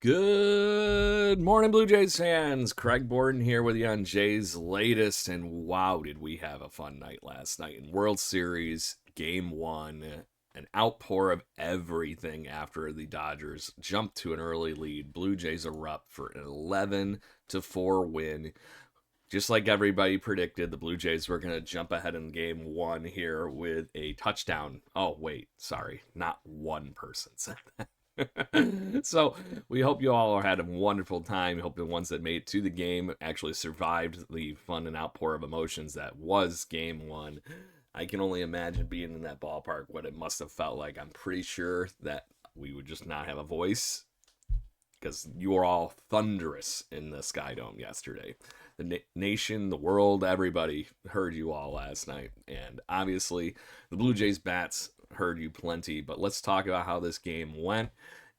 Good morning, Blue Jays fans. Craig Borden here with you on Jays latest. And wow, did we have a fun night last night in World Series Game 1. An outpour of everything after the Dodgers jumped to an early lead. Blue Jays erupt for an 11-4 win. Just like everybody predicted, the Blue Jays were going to jump ahead in Game 1 here with a touchdown. Oh, wait, sorry, not one person said that. So we hope you all had a wonderful time. We hope the ones that made it to the game actually survived the fun and outpour of emotions that was Game 1. I can only imagine being in that ballpark, what it must have felt like. I'm pretty sure that we would just not have a voice because you were all thunderous in the Sky Dome yesterday. The nation, the world, everybody heard you all last night. And obviously, the Blue Jays bats heard you plenty. But let's talk about how this game went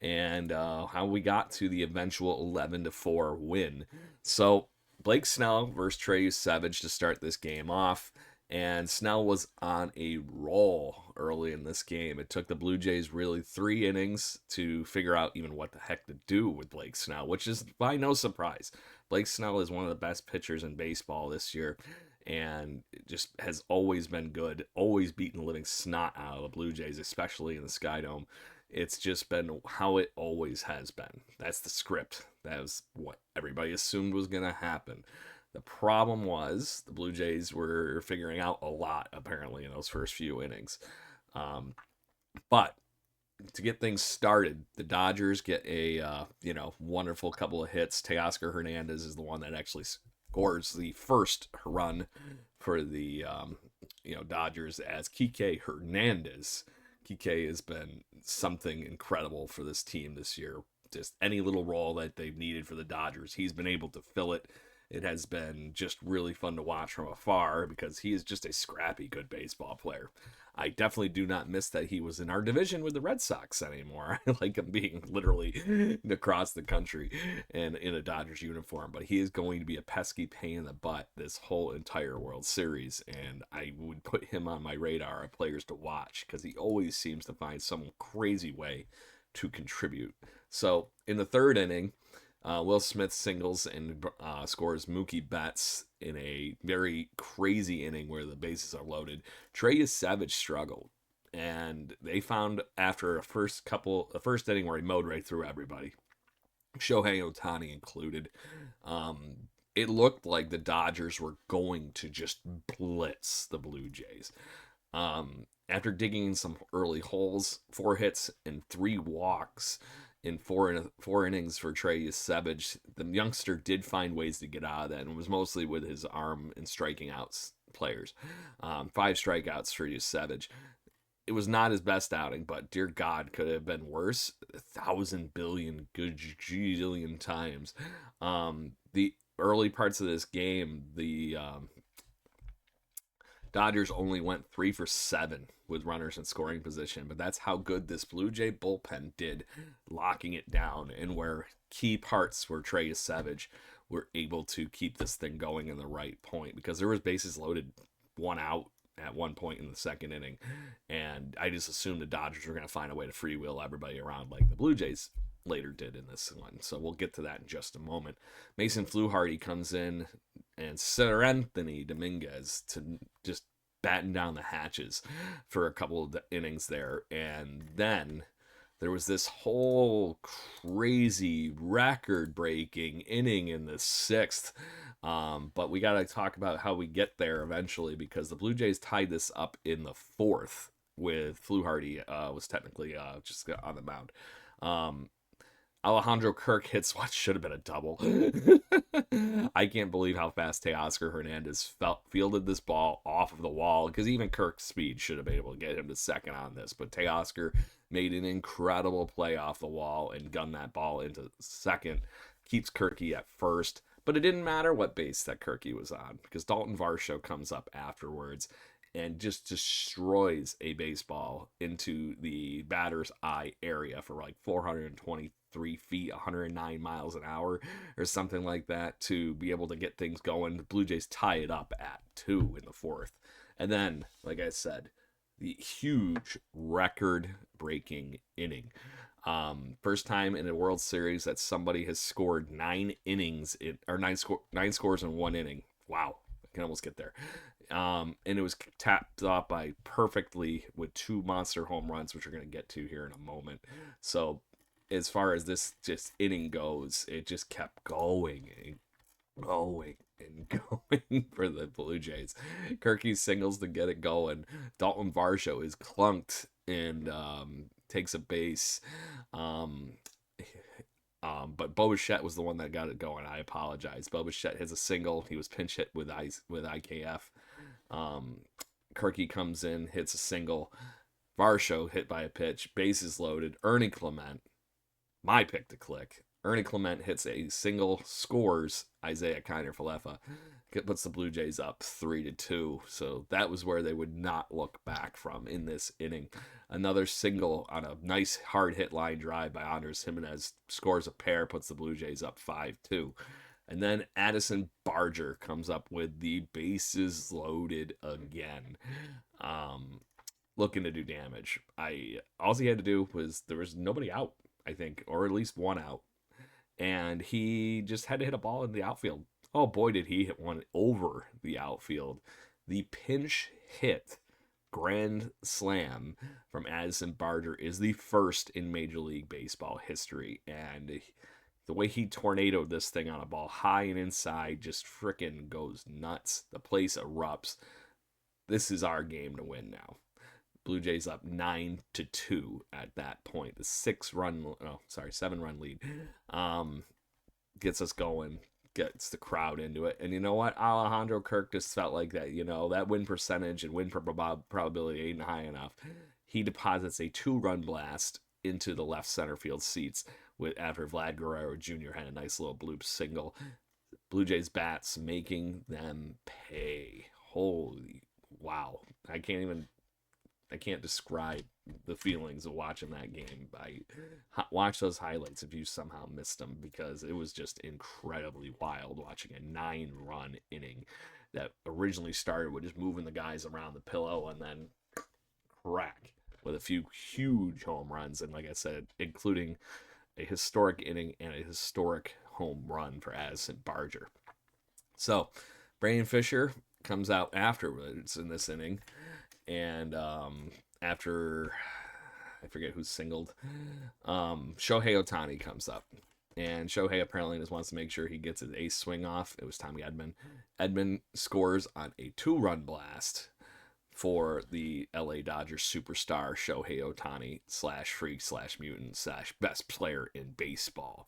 and how we got to the eventual 11-4 win. So, Blake Snell versus Trey Savage to start this game off. And Snell was on a roll early in this game. It took the Blue Jays really 3 innings to figure out even what the heck to do with Blake Snell, which is by no surprise. Blake Snell is one of the best pitchers in baseball this year and just has always been good, always beaten the living snot out of the Blue Jays, especially in the Sky Dome. It's just been how it always has been. That's the script. That was what everybody assumed was going to happen. The problem was the Blue Jays were figuring out a lot, apparently, in those first few innings. But to get things started, the Dodgers get a wonderful couple of hits. Teoscar Hernandez is the one that actually scores the first run for the Dodgers as Kike Hernandez. Kike has been something incredible for this team this year. Just any little role that they've needed for the Dodgers, he's been able to fill it. It has been just really fun to watch from afar because he is just a scrappy, good baseball player. I definitely do not miss that he was in our division with the Red Sox anymore. I like him being literally across the country and in a Dodgers uniform, but he is going to be a pesky pain in the butt this whole entire World Series, and I would put him on my radar of players to watch because he always seems to find some crazy way to contribute. So in the third inning, Will Smith singles and scores Mookie Betts in a very crazy inning where the bases are loaded. Trey Savage struggled, and they found after a first inning where he mowed right through everybody, Shohei Ohtani included. It looked like the Dodgers were going to just blitz the Blue Jays. After digging in some early holes, 4 hits and 3 walks in four innings for Trey Savage, the youngster did find ways to get out of that, and it was mostly with his arm and striking out players. 5 strikeouts for Savage. It was not his best outing, but dear God, could it have been worse? 1,000,000,000,000 gajillion times. The early parts of this game, the Dodgers only went 3 for 7 with runners in scoring position, but that's how good this Blue Jay bullpen did, locking it down, and where key parts where Trey Savage were able to keep this thing going in the right point because there was bases loaded, 1 out at one point in the second inning, and I just assumed the Dodgers were going to find a way to freewheel everybody around like the Blue Jays later did in this one. So we'll get to that in just a moment. Mason Fluharty comes in and Seranthony Dominguez to just batten down the hatches for a couple of innings there. And then there was this whole crazy record breaking inning in the sixth. But we got to talk about how we get there eventually because the Blue Jays tied this up in the fourth with Fluharty was technically just on the mound. Alejandro Kirk hits what should have been a double. I can't believe how fast Teoscar Hernandez fielded this ball off of the wall because even Kirk's speed should have been able to get him to second on this. But Teoscar made an incredible play off the wall and gunned that ball into second. Keeps Kirky at first. But it didn't matter what base that Kirky was on because Dalton Varsho comes up afterwards and just destroys a baseball into the batter's eye area for like 423 feet, 109 miles an hour, or something like that to be able to get things going. The Blue Jays tie it up at 2 in the fourth. And then, like I said, the huge record breaking inning. First time in a World Series that somebody has scored 9 innings or nine scores in 1 inning. Wow, I can almost get there. And it was tapped off by perfectly with 2 monster home runs, which we're going to get to here in a moment. So as far as this just inning goes, it just kept going and going and going for the Blue Jays. Kirky singles to get it going. Dalton Varsho is clunked and takes a base. Um, but Bo Bichette was the one that got it going. I apologize. Bo Bichette hits a single. He was pinch hit with IKF. Kirky comes in, hits a single. Varsho hit by a pitch. Bases loaded. Ernie Clement, my pick to click. Ernie Clement hits a single, scores Isaiah Kiner Falefa, puts the Blue Jays up 3-2. So that was where they would not look back from in this inning. Another single on a nice hard hit line drive by Andres Jimenez scores a pair, puts the Blue Jays up 5-2. And then Addison Barger comes up with the bases loaded again. Looking to do damage. All he had to do was there was nobody out, I think, or at least one out. And he just had to hit a ball in the outfield. Oh boy, did he hit one over the outfield. The pinch hit grand slam from Addison Barger is the first in Major League Baseball history. And the way he tornadoed this thing on a ball high and inside just frickin' goes nuts. The place erupts. This is our game to win now. Blue Jays up 9-2 at that point. The 7-run lead gets us going, gets the crowd into it. And you know what? Alejandro Kirk just felt like that, that win percentage and win probability ain't high enough. He deposits a 2-run blast into the left center field seats after Vlad Guerrero Jr. had a nice little bloop single. Blue Jays bats making them pay. Holy wow. I can't describe the feelings of watching that game. Watch those highlights if you somehow missed them, because it was just incredibly wild watching a 9-run inning that originally started with just moving the guys around the pillow and then crack with a few huge home runs. And like I said, including a historic inning and a historic home run for Addison Barger. So Brandon Fisher comes out afterwards in this inning. And after, I forget who singled, Shohei Ohtani comes up. And Shohei apparently just wants to make sure he gets his ace swing off. It was Tommy Edman. Edman scores on a 2-run blast for the LA Dodgers superstar Shohei Ohtani /freak/mutant/ best player in baseball.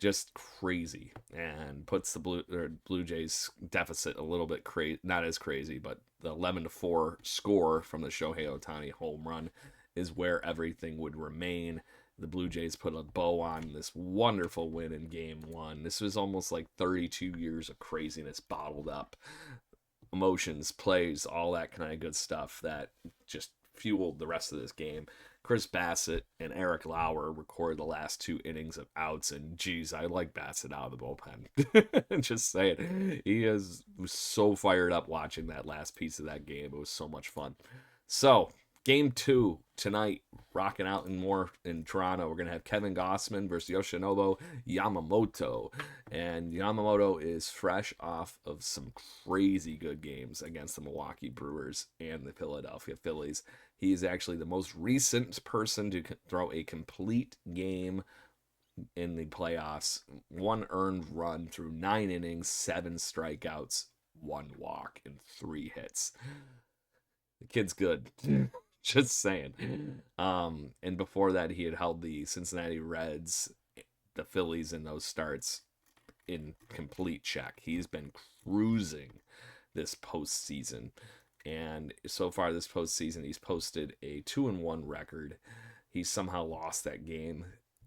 Just crazy, and puts the Blue Jays deficit a little bit not as crazy, but the 11-4 score from the Shohei Ohtani home run is where everything would remain. The Blue Jays put a bow on this wonderful win in Game 1. This was almost like 32 years of craziness bottled up. Emotions, plays, all that kind of good stuff that just fueled the rest of this game. Chris Bassitt and Eric Lauer record the last 2 innings of outs, and geez, I like Bassitt out of the bullpen. Just saying, was so fired up watching that last piece of that game. It was so much fun. So Game 2 tonight, rocking out in Toronto. We're going to have Kevin Gossman versus Yoshinobu Yamamoto. And Yamamoto is fresh off of some crazy good games against the Milwaukee Brewers and the Philadelphia Phillies. He is actually the most recent person to throw a complete game in the playoffs. 1 earned run through 9 innings, 7 strikeouts, 1 walk, and 3 hits. The kid's good. Just saying. And before that, he had held the Cincinnati Reds, the Phillies in those starts in complete check. He's been cruising this postseason. And so far this postseason, he's posted a 2-1 record. He somehow lost that game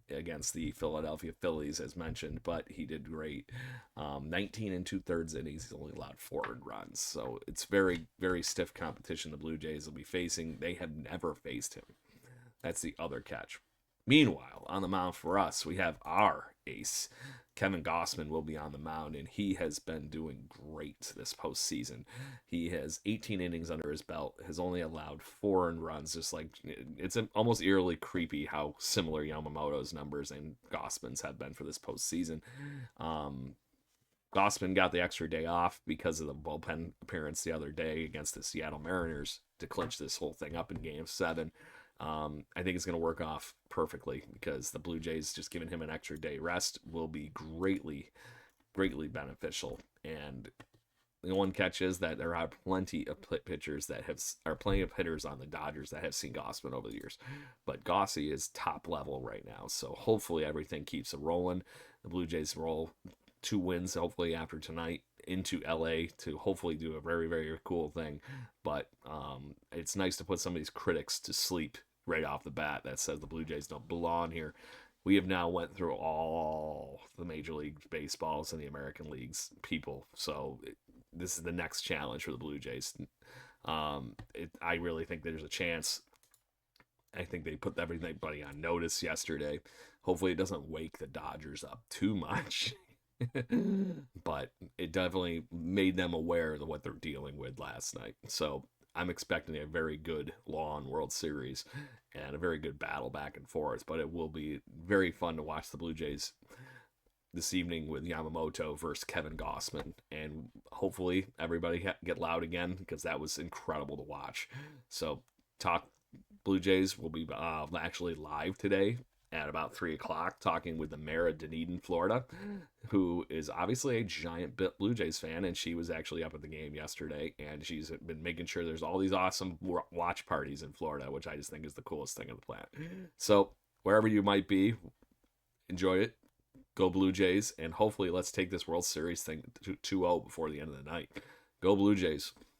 against the Philadelphia Phillies, as mentioned, but he did great. 19 2/3 innings, he's only allowed 4 runs. So it's very, very stiff competition the Blue Jays will be facing. They have never faced him. That's the other catch. Meanwhile, on the mound for us, we have our ace, Kevin Gossman will be on the mound, and he has been doing great this postseason. He has 18 innings under his belt, has only allowed 4 runs. Just like it's almost eerily creepy how similar Yamamoto's numbers and Gossman's have been for this postseason. Um, Gossman got the extra day off because of the bullpen appearance the other day against the Seattle Mariners to clinch this whole thing up in Game 7. I think it's going to work off perfectly because the Blue Jays just giving him an extra day rest will be greatly, greatly beneficial. And the one catch is that there are plenty of pitchers that are plenty of hitters on the Dodgers that have seen Gausman over the years, but Gossi is top level right now. So hopefully everything keeps rolling. The Blue Jays roll 2 wins hopefully after tonight into LA to hopefully do a very, very cool thing. But it's nice to put some of these critics to sleep right off the bat that says the Blue Jays don't belong here. We have now went through all the Major League Baseballs and the American Leagues people, so this is the next challenge for the Blue Jays. I really think there's a chance. I think they put everybody on notice yesterday. Hopefully, it doesn't wake the Dodgers up too much. But it definitely made them aware of what they're dealing with last night. So I'm expecting a very good long World Series and a very good battle back and forth. But it will be very fun to watch the Blue Jays this evening with Yamamoto versus Kevin Gossman. And hopefully everybody get loud again because that was incredible to watch. So talk Blue Jays will be actually live today at about 3 o'clock talking with the mayor of Dunedin, Florida, who is obviously a giant Blue Jays fan, and she was actually up at the game yesterday, and she's been making sure there's all these awesome watch parties in Florida, which I just think is the coolest thing on the planet. So wherever you might be, enjoy it. Go Blue Jays, and hopefully let's take this World Series thing to 2-0 before the end of the night. Go Blue Jays.